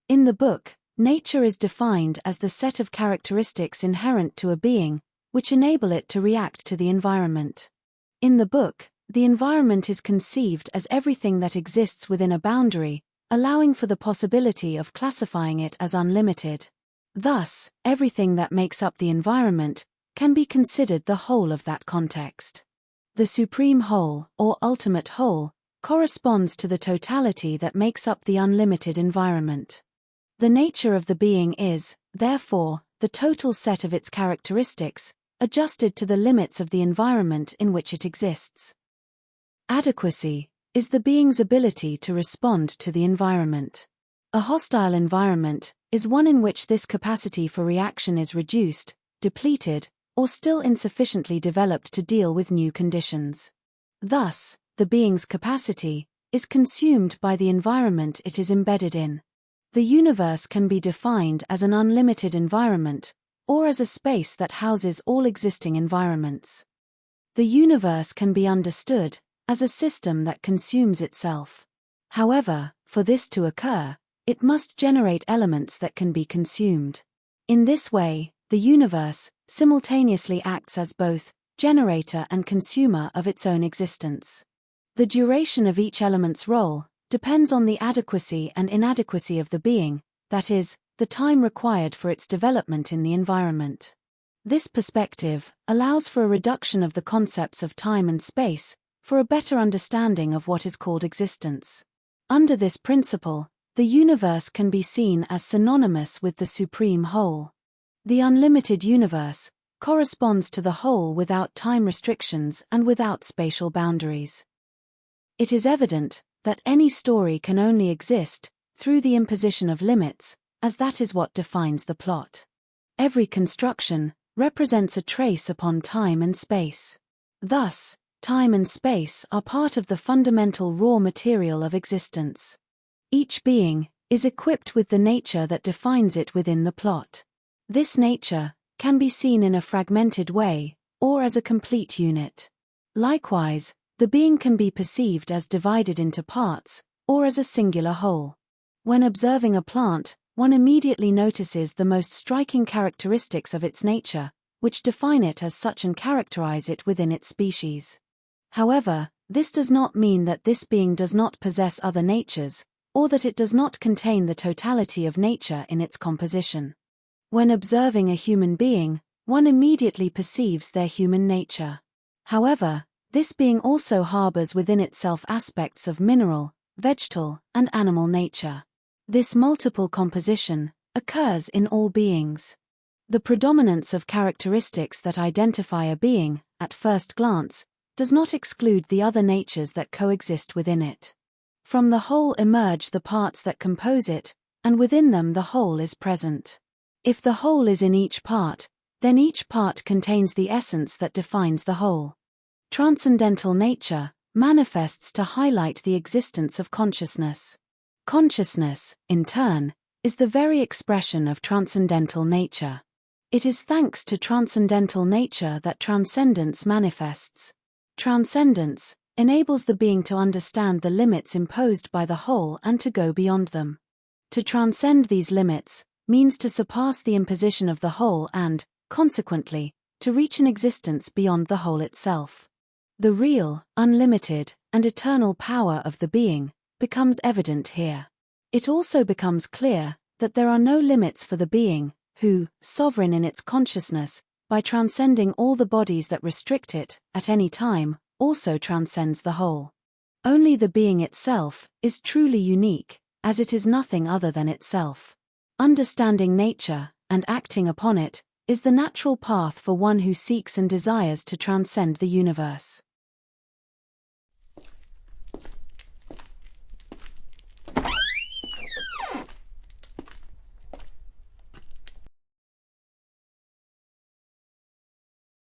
In the book, nature is defined as the set of characteristics inherent to a being, which enable it to react to the environment. In the book, the environment is conceived as everything that exists within a boundary, allowing for the possibility of classifying it as unlimited. Thus, everything that makes up the environment can be considered the whole of that context. The supreme whole, or ultimate whole, corresponds to the totality that makes up the unlimited environment. The nature of the being is, therefore, the total set of its characteristics, adjusted to the limits of the environment in which it exists. Adequacy is the being's ability to respond to the environment. A hostile environment is one in which this capacity for reaction is reduced, depleted, or still insufficiently developed to deal with new conditions. Thus, the being's capacity is consumed by the environment it is embedded in. The universe can be defined as an unlimited environment, or as a space that houses all existing environments. The universe can be understood as a system that consumes itself. However, for this to occur, it must generate elements that can be consumed. In this way, the universe simultaneously acts as both generator and consumer of its own existence. The duration of each element's role depends on the adequacy and inadequacy of the being, that is, the time required for its development in the environment. This perspective allows for a reduction of the concepts of time and space, for a better understanding of what is called existence. Under this principle, the universe can be seen as synonymous with the supreme whole. The unlimited universe corresponds to the whole without time restrictions and without spatial boundaries. It is evident that any story can only exist through the imposition of limits, as that is what defines the plot. Every construction represents a trace upon time and space. Thus, time and space are part of the fundamental raw material of existence. Each being is equipped with the nature that defines it within the plot. This nature can be seen in a fragmented way, or as a complete unit. Likewise, the being can be perceived as divided into parts, or as a singular whole. When observing a plant, one immediately notices the most striking characteristics of its nature, which define it as such and characterize it within its species. However, this does not mean that this being does not possess other natures, or that it does not contain the totality of nature in its composition. When observing a human being, one immediately perceives their human nature. However, this being also harbors within itself aspects of mineral, vegetal, and animal nature. This multiple composition occurs in all beings. The predominance of characteristics that identify a being, at first glance, does not exclude the other natures that coexist within it. From the whole emerge the parts that compose it, and within them the whole is present. If the whole is in each part, then each part contains the essence that defines the whole. Transcendental nature manifests to highlight the existence of consciousness. Consciousness, in turn, is the very expression of transcendental nature. It is thanks to transcendental nature that transcendence manifests. Transcendence enables the being to understand the limits imposed by the whole and to go beyond them. To transcend these limits means to surpass the imposition of the whole and, consequently, to reach an existence beyond the whole itself. The real, unlimited, and eternal power of the being becomes evident here. It also becomes clear that there are no limits for the being, who, sovereign in its consciousness, by transcending all the bodies that restrict it, at any time, also transcends the whole. Only the being itself is truly unique, as it is nothing other than itself. Understanding nature, and acting upon it, is the natural path for one who seeks and desires to transcend the universe.